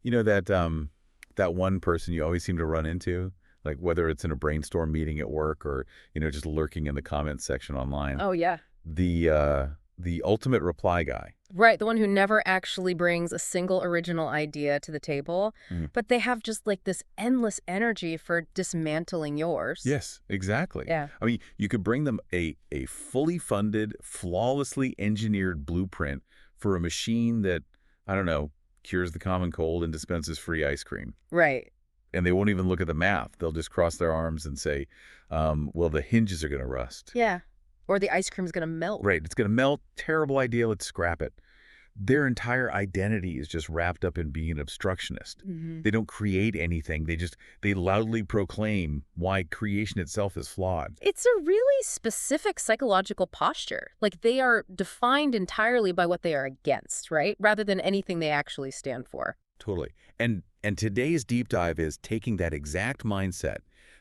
You know that one person you always seem to run into, like whether it's in a brainstorm meeting at work or, just lurking in the comments section online. Oh, yeah. The ultimate reply guy. Right, the one who never actually brings a single original idea to the table, Mhm. but they have just like this endless energy for dismantling yours. Yes, exactly. Yeah. I mean, you could bring them a fully funded, flawlessly engineered blueprint for a machine that, I don't know, cures the common cold and dispenses free ice cream. Right. And they won't even look at the math. They'll just cross their arms and say, well, the hinges are going to rust. Yeah. Or the ice cream's gonna melt. Right, it's going to melt. Terrible idea. Let's scrap it. Their entire identity is just wrapped up in being an obstructionist. Hmm. They don't create anything. They loudly proclaim why creation itself is flawed. It's a really specific psychological posture. Like they are defined entirely by what they are against, right? Rather than anything they actually stand for. Totally. And today's deep dive is taking that exact mindset,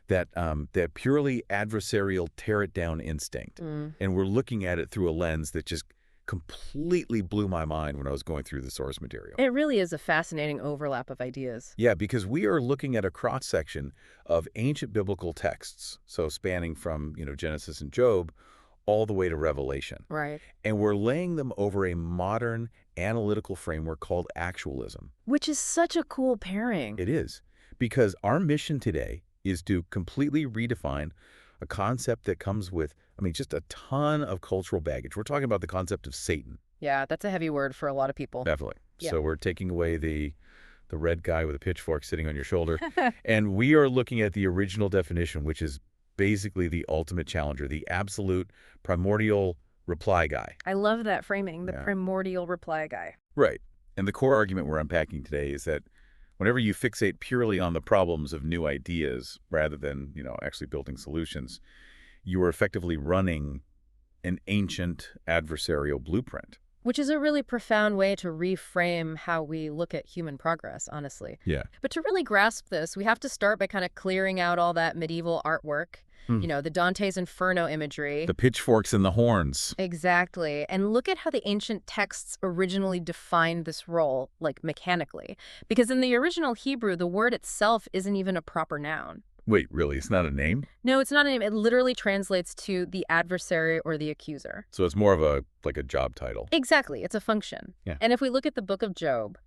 that purely adversarial tear-it-down instinct, and we're looking at it through a lens that just completely blew my mind when I was going through the source material. It really is a fascinating overlap of ideas. Yeah, because we are looking at a cross-section of ancient biblical texts, so spanning from, Genesis and Job all the way to Revelation. Right. And we're laying them over a modern analytical framework called Actualism. Which is such a cool pairing. It is, because our mission today is to completely redefine a concept that comes with, just a ton of cultural baggage. We're talking about the concept of Satan. Yeah, that's a heavy word for a lot of people. Definitely. Yeah. So we're taking away the red guy with a pitchfork sitting on your shoulder, and we are looking at the original definition, which is basically the ultimate challenger, the absolute primordial reply guy. I love that framing, the Yeah. primordial reply guy. Right. And the core argument we're unpacking today is that whenever you fixate purely on the problems of new ideas rather than, actually building solutions, you are effectively running an ancient adversarial blueprint. Which is a really profound way to reframe how we look at human progress, honestly. Yeah. But to really grasp this, we have to start by kind of clearing out all that medieval artwork, the Dante's Inferno imagery. The pitchforks and the horns. Exactly. And look at how the ancient texts originally defined this role, like mechanically. Because in the original Hebrew, the word itself isn't even a proper noun. Wait, really? It's not a name? No, it's not a name. It literally translates to the adversary or the accuser. So it's more of a job title. Exactly. It's a function. Yeah. And if we look at the book of Job,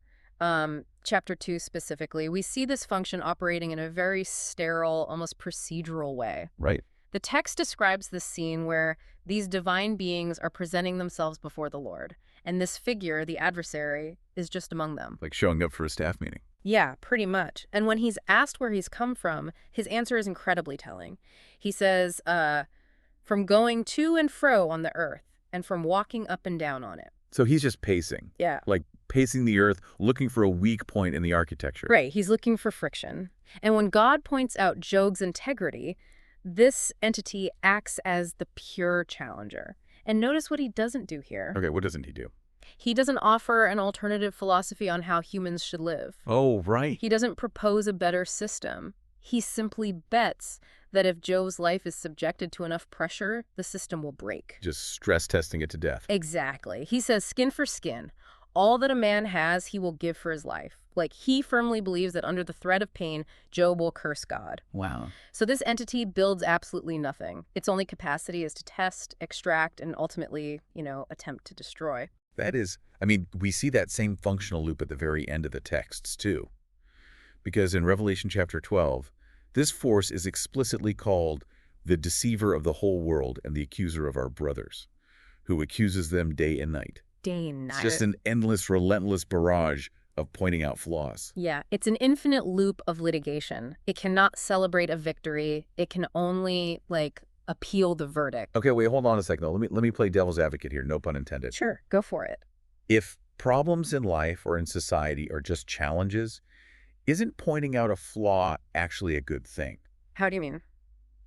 chapter 2 specifically, we see this function operating in a very sterile, almost procedural way. Right. The text describes this scene where these divine beings are presenting themselves before the Lord. And this figure, the adversary, is just among them. Like showing up for a staff meeting. Yeah, pretty much. And when he's asked where he's come from, his answer is incredibly telling. He says, from going to and fro on the earth and from walking up and down on it. So he's just pacing. Yeah. Like pacing the earth, looking for a weak point in the architecture. Right. He's looking for friction. And when God points out Job's integrity, this entity acts as the pure challenger. And notice what he doesn't do here. Okay, what doesn't he do? He doesn't offer an alternative philosophy on how humans should live. Oh, right. He doesn't propose a better system. He simply bets that if Job's life is subjected to enough pressure, the system will break. Just stress testing it to death. Exactly. He says skin for skin. All that a man has, he will give for his life. Like, he firmly believes that under the threat of pain, Job will curse God. Wow. So this entity builds absolutely nothing. Its only capacity is to test, extract, and ultimately, attempt to destroy. That is, we see that same functional loop at the very end of the texts, too. Because in Revelation chapter 12, this force is explicitly called the deceiver of the whole world and the accuser of our brothers, who accuses them day and night. Day and night. It's just an endless, relentless barrage of pointing out flaws. Yeah, it's an infinite loop of litigation. It cannot celebrate a victory. It can only, appeal the verdict. Okay, wait, hold on a second, though. Let me play devil's advocate here, no pun intended. Sure, go for it. If problems in life or in society are just challenges, isn't pointing out a flaw actually a good thing? How do you mean?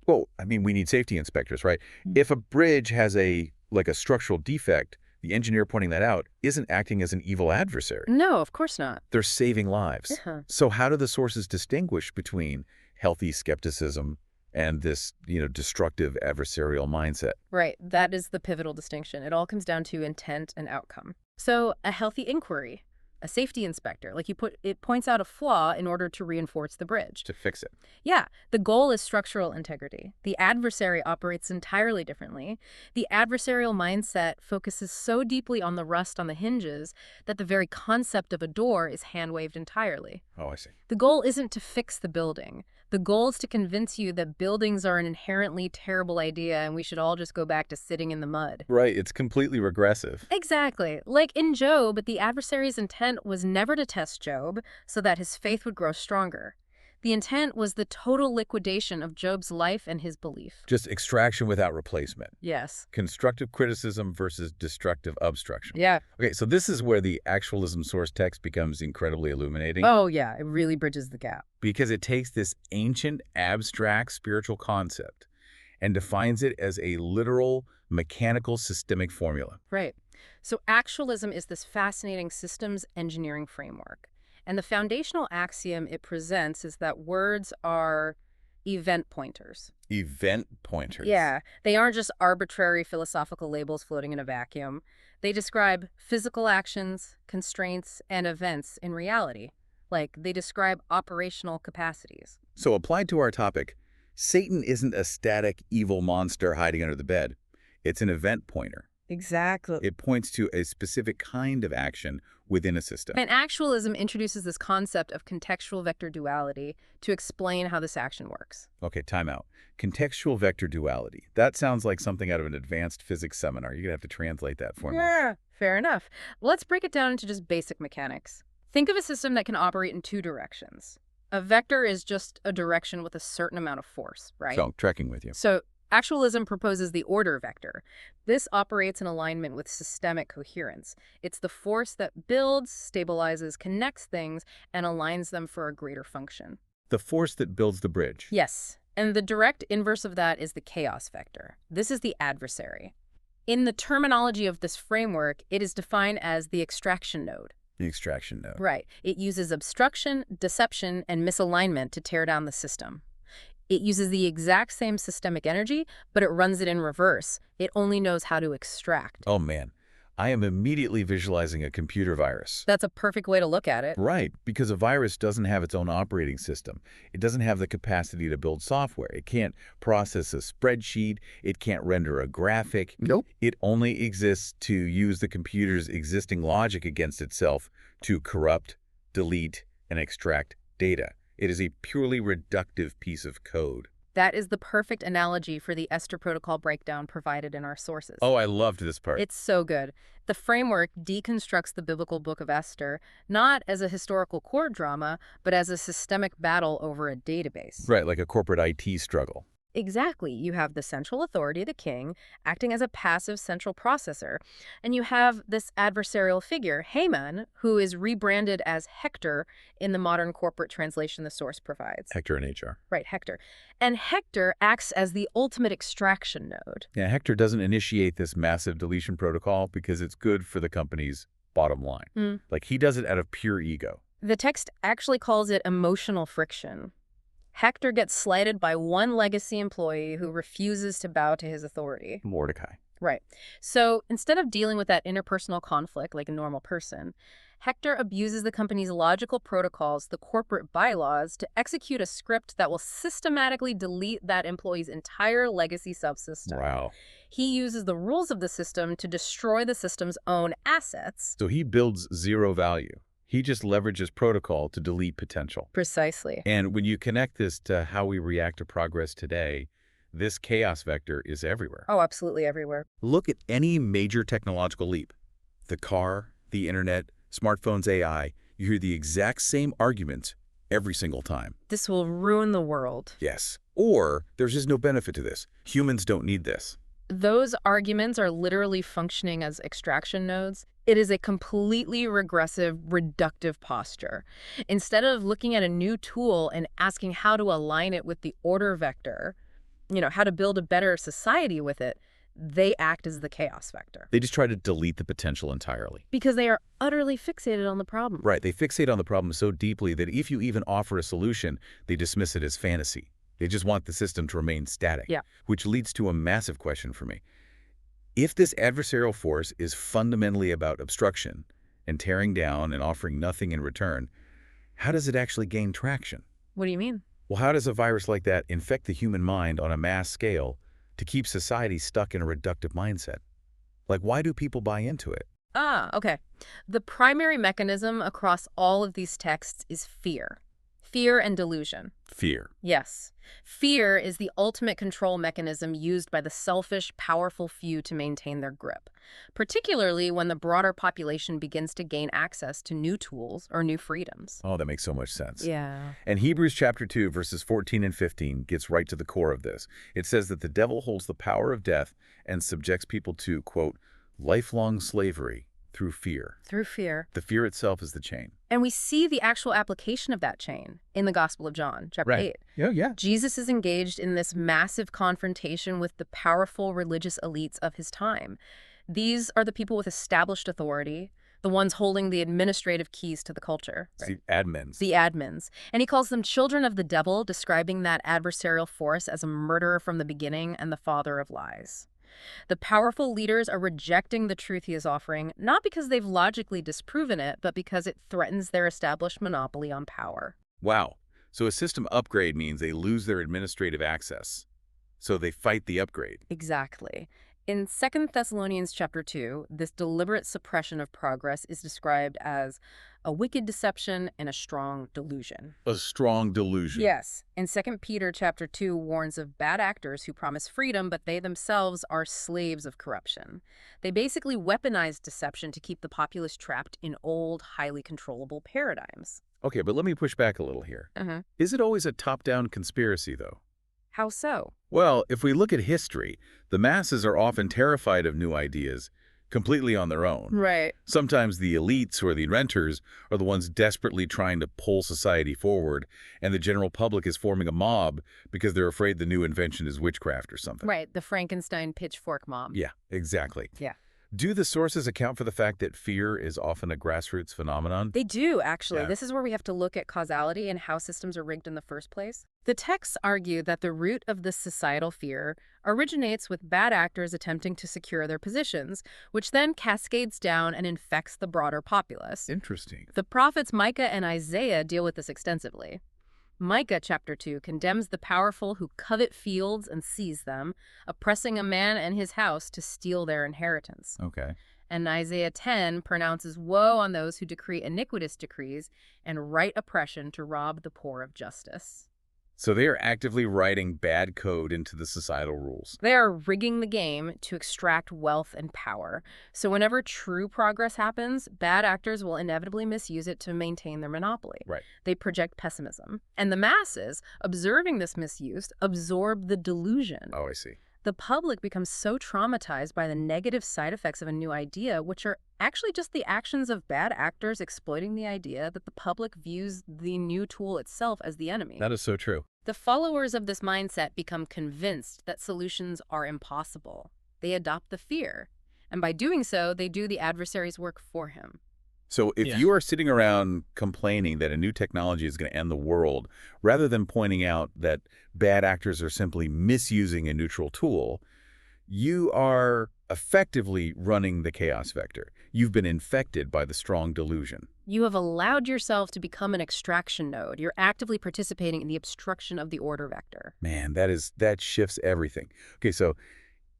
Well, we need safety inspectors, right? If a bridge has a structural defect, the engineer pointing that out isn't acting as an evil adversary. No, of course not. They're saving lives. So how do the sources distinguish between healthy skepticism and this, destructive adversarial mindset? Right. That is the pivotal distinction. It all comes down to intent and outcome. So a healthy inquiry, a safety inspector. Like it points out a flaw in order to reinforce the bridge. To fix it. Yeah, the goal is structural integrity. The adversary operates entirely differently. The adversarial mindset focuses so deeply on the rust on the hinges that the very concept of a door is hand-waved entirely. Oh, I see. The goal isn't to fix the building. The goal is to convince you that buildings are an inherently terrible idea and we should all just go back to sitting in the mud. Right, it's completely regressive. Exactly. Like in Job, the adversary's intent was never to test Job so that his faith would grow stronger. The intent was the total liquidation of Job's life and his belief. Just extraction without replacement. Yes. Constructive criticism versus destructive obstruction. Yeah. Okay, so this is where the actualism source text becomes incredibly illuminating. Oh, yeah. It really bridges the gap. Because it takes this ancient, abstract spiritual concept and defines it as a literal, mechanical, systemic formula. Right. So actualism is this fascinating systems engineering framework. And the foundational axiom it presents is that words are event pointers. Event pointers. Yeah, they aren't just arbitrary philosophical labels floating in a vacuum. They describe physical actions, constraints, and events in reality. Like, they describe operational capacities. So applied to our topic, Satan isn't a static, evil monster hiding under the bed. It's an event pointer. Exactly. It points to a specific kind of action within a system. And actualism introduces this concept of contextual vector duality to explain how this action works. Okay, time out. Contextual vector duality. That sounds like something out of an advanced physics seminar. You're going to have to translate that for me. Yeah, fair enough. Let's break it down into just basic mechanics. Think of a system that can operate in two directions. A vector is just a direction with a certain amount of force, right? So, trekking with you. So actualism proposes the order vector. This operates in alignment with systemic coherence. It's the force that builds, stabilizes, connects things, and aligns them for a greater function. The force that builds the bridge. Yes, and the direct inverse of that is the chaos vector. This is the adversary. In the terminology of this framework, it is defined as the extraction node. The extraction node. Right. It uses obstruction, deception, and misalignment to tear down the system. It uses the exact same systemic energy, but it runs it in reverse. It only knows how to extract. Oh, man. I am immediately visualizing a computer virus. That's a perfect way to look at it. Right, because a virus doesn't have its own operating system. It doesn't have the capacity to build software. It can't process a spreadsheet. It can't render a graphic. Nope. It only exists to use the computer's existing logic against itself to corrupt, delete, and extract data. It is a purely reductive piece of code. That is the perfect analogy for the Esther protocol breakdown provided in our sources. Oh, I loved this part. It's so good. The framework deconstructs the biblical book of Esther, not as a historical court drama, but as a systemic battle over a database. Right, like a corporate IT struggle. Exactly. You have the central authority, the king, acting as a passive central processor. And you have this adversarial figure, Haman, who is rebranded as Hector in the modern corporate translation the source provides. Hector in HR. Right, Hector. And Hector acts as the ultimate extraction node. Yeah, Hector doesn't initiate this massive deletion protocol because it's good for the company's bottom line. Like, he does it out of pure ego. The text actually calls it emotional friction. Hector gets slighted by one legacy employee who refuses to bow to his authority. Mordecai. Right. So instead of dealing with that interpersonal conflict like a normal person, Hector abuses the company's logical protocols, the corporate bylaws, to execute a script that will systematically delete that employee's entire legacy subsystem. Wow. He uses the rules of the system to destroy the system's own assets. So he builds zero value. He just leverages protocol to delete potential. Precisely. And when you connect this to how we react to progress today, this chaos vector is everywhere. Oh, absolutely everywhere. Look at any major technological leap. The car, the internet, smartphones, AI. You hear the exact same arguments every single time. This will ruin the world. Yes. Or there's just no benefit to this. Humans don't need this. Those arguments are literally functioning as extraction nodes. It is a completely regressive, reductive posture. Instead of looking at a new tool and asking how to align it with the order vector, how to build a better society with it, they act as the chaos vector. They just try to delete the potential entirely. Because they are utterly fixated on the problem. Right. They fixate on the problem so deeply that if you even offer a solution, they dismiss it as fantasy. They just want the system to remain static. Yeah. Which leads to a massive question for me. If this adversarial force is fundamentally about obstruction, and tearing down and offering nothing in return, how does it actually gain traction? What do you mean? Well, how does a virus like that infect the human mind on a mass scale to keep society stuck in a reductive mindset? Like, why do people buy into it? Okay. The primary mechanism across all of these texts is fear. Fear and delusion. Fear. Yes. Fear is the ultimate control mechanism used by the selfish, powerful few to maintain their grip, particularly when the broader population begins to gain access to new tools or new freedoms. Oh, that makes so much sense. Yeah. And Hebrews chapter 2, verses 14 and 15 gets right to the core of this. It says that the devil holds the power of death and subjects people to, quote, lifelong slavery through fear. Through fear. The fear itself is the chain. And we see the actual application of that chain in the Gospel of John, chapter 8. Yeah. Jesus is engaged in this massive confrontation with the powerful religious elites of his time. These are the people with established authority, the ones holding the administrative keys to the culture. Right? The admins. The admins. And he calls them children of the devil, describing that adversarial force as a murderer from the beginning and the father of lies. The powerful leaders are rejecting the truth he is offering, not because they've logically disproven it, but because it threatens their established monopoly on power. Wow. So a system upgrade means they lose their administrative access. So they fight the upgrade. Exactly. In 2 Thessalonians chapter 2, this deliberate suppression of progress is described as a wicked deception and a strong delusion. A strong delusion. Yes. And 2 Peter chapter 2 warns of bad actors who promise freedom, but they themselves are slaves of corruption. They basically weaponize deception to keep the populace trapped in old, highly controllable paradigms. Okay, but let me push back a little here. Is it always a top-down conspiracy, though? How so? Well, if we look at history, the masses are often terrified of new ideas, completely on their own. Right. Sometimes the elites or the inventors are the ones desperately trying to pull society forward, and the general public is forming a mob because they're afraid the new invention is witchcraft or something. Right, the Frankenstein pitchfork mob. Yeah, exactly. Yeah. Do the sources account for the fact that fear is often a grassroots phenomenon? They do, actually. Yeah. This is where we have to look at causality and how systems are rigged in the first place. The texts argue that the root of this societal fear originates with bad actors attempting to secure their positions, which then cascades down and infects the broader populace. Interesting. The prophets Micah and Isaiah deal with this extensively. Micah chapter 2 condemns the powerful who covet fields and seize them, oppressing a man and his house to steal their inheritance. Okay. And Isaiah 10 pronounces woe on those who decree iniquitous decrees and write oppression to rob the poor of justice. So they are actively writing bad code into the societal rules. They are rigging the game to extract wealth and power. So whenever true progress happens, bad actors will inevitably misuse it to maintain their monopoly. Right. They project pessimism. And the masses, observing this misuse, absorb the delusion. Oh, I see. The public becomes so traumatized by the negative side effects of a new idea, which are actually just the actions of bad actors exploiting the idea, that the public views the new tool itself as the enemy. That is so true. The followers of this mindset become convinced that solutions are impossible. They adopt the fear, and by doing so, they do the adversary's work for him. So if you are sitting around complaining that a new technology is going to end the world, rather than pointing out that bad actors are simply misusing a neutral tool, you are effectively running the chaos vector. You've been infected by the strong delusion. You have allowed yourself to become an extraction node. You're actively participating in the obstruction of the order vector. Man, that shifts everything. Okay, so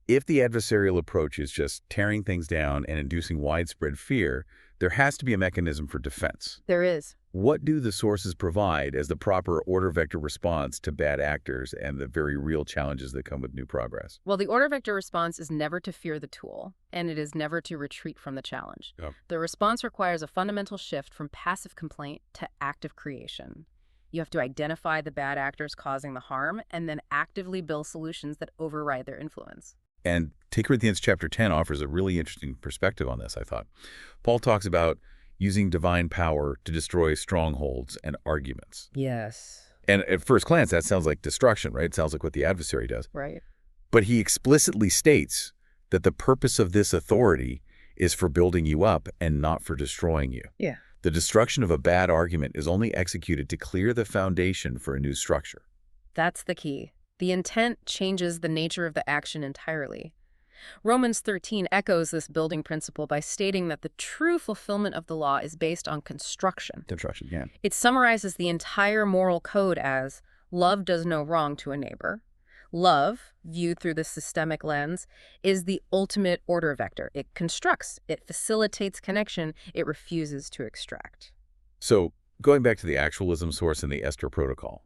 if the adversarial approach is just tearing things down and inducing widespread fear, there has to be a mechanism for defense. There is. What do the sources provide as the proper order vector response to bad actors and the very real challenges that come with new progress? Well, the order vector response is never to fear the tool, and it is never to retreat from the challenge. Oh. The response requires a fundamental shift from passive complaint to active creation. You have to identify the bad actors causing the harm and then actively build solutions that override their influence. And 2 Corinthians chapter 10 offers a really interesting perspective on this, I thought. Paul talks about using divine power to destroy strongholds and arguments. Yes. And at first glance, that sounds like destruction, right? It sounds like what the adversary does. Right. But he explicitly states that the purpose of this authority is for building you up and not for destroying you. Yeah. The destruction of a bad argument is only executed to clear the foundation for a new structure. That's the key. The intent changes the nature of the action entirely. Romans 13 echoes this building principle by stating that the true fulfillment of the law is based on construction. Construction, yeah. It summarizes the entire moral code as love does no wrong to a neighbor. Love, viewed through the systemic lens, is the ultimate order vector. It constructs, it facilitates connection, it refuses to extract. So, going back to the actualism source in the Esther Protocol,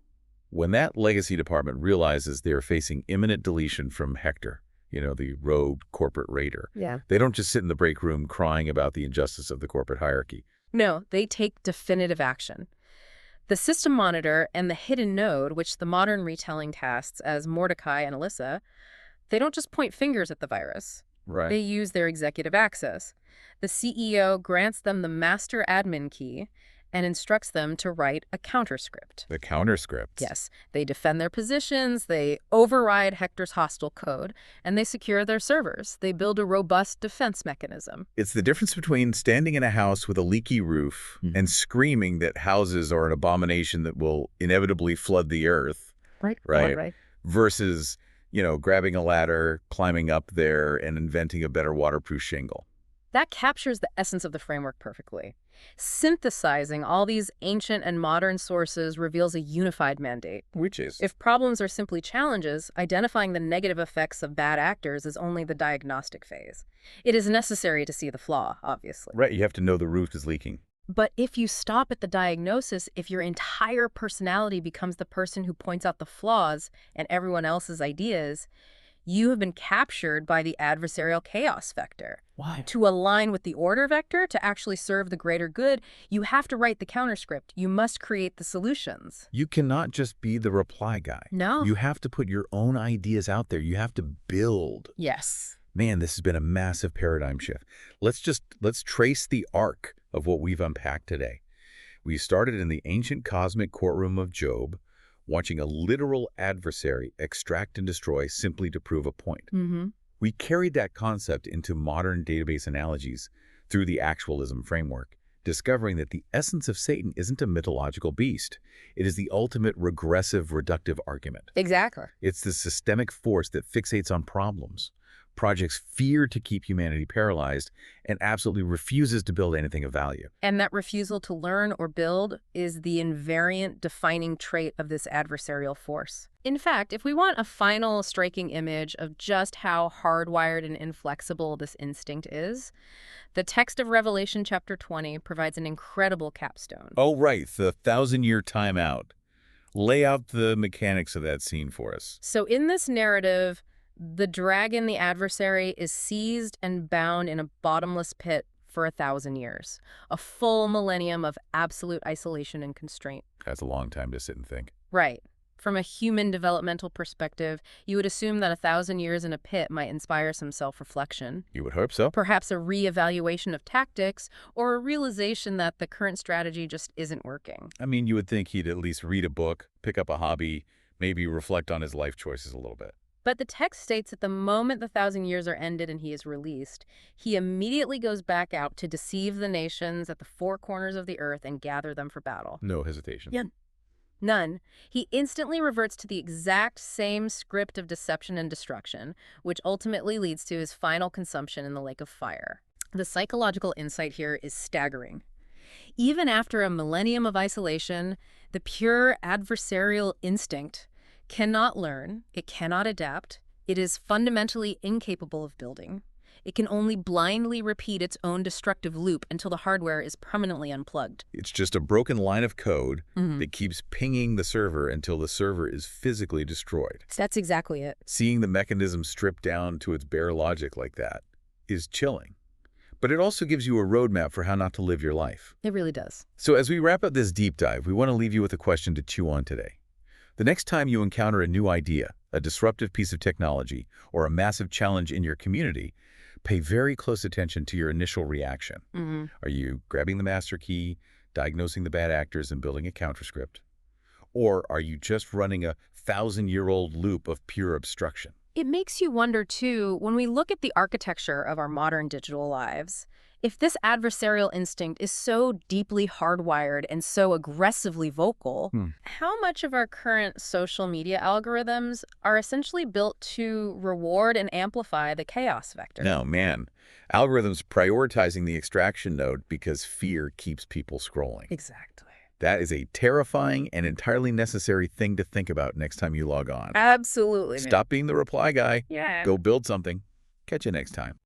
when that legacy department realizes they're facing imminent deletion from Hector, the rogue corporate raider, they don't just sit in the break room crying about the injustice of the corporate hierarchy. No, they take definitive action. The system monitor and the hidden node, which the modern retelling casts as Mordecai and Alyssa, they don't just point fingers at the virus. Right. They use their executive access. The CEO grants them the master admin key and instructs them to write a counterscript. The counterscript. Yes, they defend their positions, they override Hector's hostile code, and they secure their servers. They build a robust defense mechanism. It's the difference between standing in a house with a leaky roof and screaming that houses are an abomination that will inevitably flood the earth. Right. Versus, grabbing a ladder, climbing up there, and inventing a better waterproof shingle. That captures the essence of the framework perfectly. Synthesizing all these ancient and modern sources reveals a unified mandate. Which is? If problems are simply challenges, identifying the negative effects of bad actors is only the diagnostic phase. It is necessary to see the flaw, obviously. Right, you have to know the roof is leaking. But if you stop at the diagnosis, if your entire personality becomes the person who points out the flaws and everyone else's ideas, you have been captured by the adversarial chaos vector. Why? To align with the order vector, to actually serve the greater good, you have to write the counterscript. You must create the solutions. You cannot just be the reply guy. No. You have to put your own ideas out there. You have to build. Yes. Man, this has been a massive paradigm shift. Let's trace the arc of what we've unpacked today. We started in the ancient cosmic courtroom of Job, watching a literal adversary extract and destroy simply to prove a point. We carried that concept into modern database analogies through the Actualism framework, discovering that the essence of Satan isn't a mythological beast. It is the ultimate regressive reductive argument. Exactly. It's the systemic force that fixates on problems, projects fear to keep humanity paralyzed, and absolutely refuses to build anything of value. And that refusal to learn or build is the invariant defining trait of this adversarial force. In fact, if we want a final striking image of just how hardwired and inflexible this instinct is, the text of Revelation chapter 20 provides an incredible capstone. Oh, right, the 1,000-year timeout. Lay out the mechanics of that scene for us. So in this narrative, the dragon, the adversary, is seized and bound in a bottomless pit for 1,000 years, a full millennium of absolute isolation and constraint. That's a long time to sit and think. Right. From a human developmental perspective, you would assume that 1,000 years in a pit might inspire some self-reflection. You would hope so. Perhaps a reevaluation of tactics, or a realization that the current strategy just isn't working. I mean, you would think he'd at least read a book, pick up a hobby, maybe reflect on his life choices a little bit. But the text states that the moment the 1,000 years are ended and he is released, he immediately goes back out to deceive the nations at the four corners of the earth and gather them for battle. No hesitation. Yeah. None. He instantly reverts to the exact same script of deception and destruction, which ultimately leads to his final consumption in the lake of fire. The psychological insight here is staggering. Even after a millennium of isolation, the pure adversarial instinct cannot learn, it cannot adapt, it is fundamentally incapable of building. It can only blindly repeat its own destructive loop until the hardware is permanently unplugged. It's just a broken line of code that keeps pinging the server until the server is physically destroyed. That's exactly it. Seeing the mechanism stripped down to its bare logic like that is chilling. But it also gives you a roadmap for how not to live your life. It really does. So as we wrap up this deep dive, we want to leave you with a question to chew on today. The next time you encounter a new idea, a disruptive piece of technology, or a massive challenge in your community, pay very close attention to your initial reaction. Are you grabbing the master key, diagnosing the bad actors, and building a counterscript? Or are you just running a 1,000-year-old loop of pure obstruction? It makes you wonder, too, when we look at the architecture of our modern digital lives, if this adversarial instinct is so deeply hardwired and so aggressively vocal, how much of our current social media algorithms are essentially built to reward and amplify the chaos vector? No, man. Algorithms prioritizing the extraction node because fear keeps people scrolling. Exactly. That is a terrifying and entirely necessary thing to think about next time you log on. Absolutely, man. Stop being the reply guy. Yeah. Go build something. Catch you next time.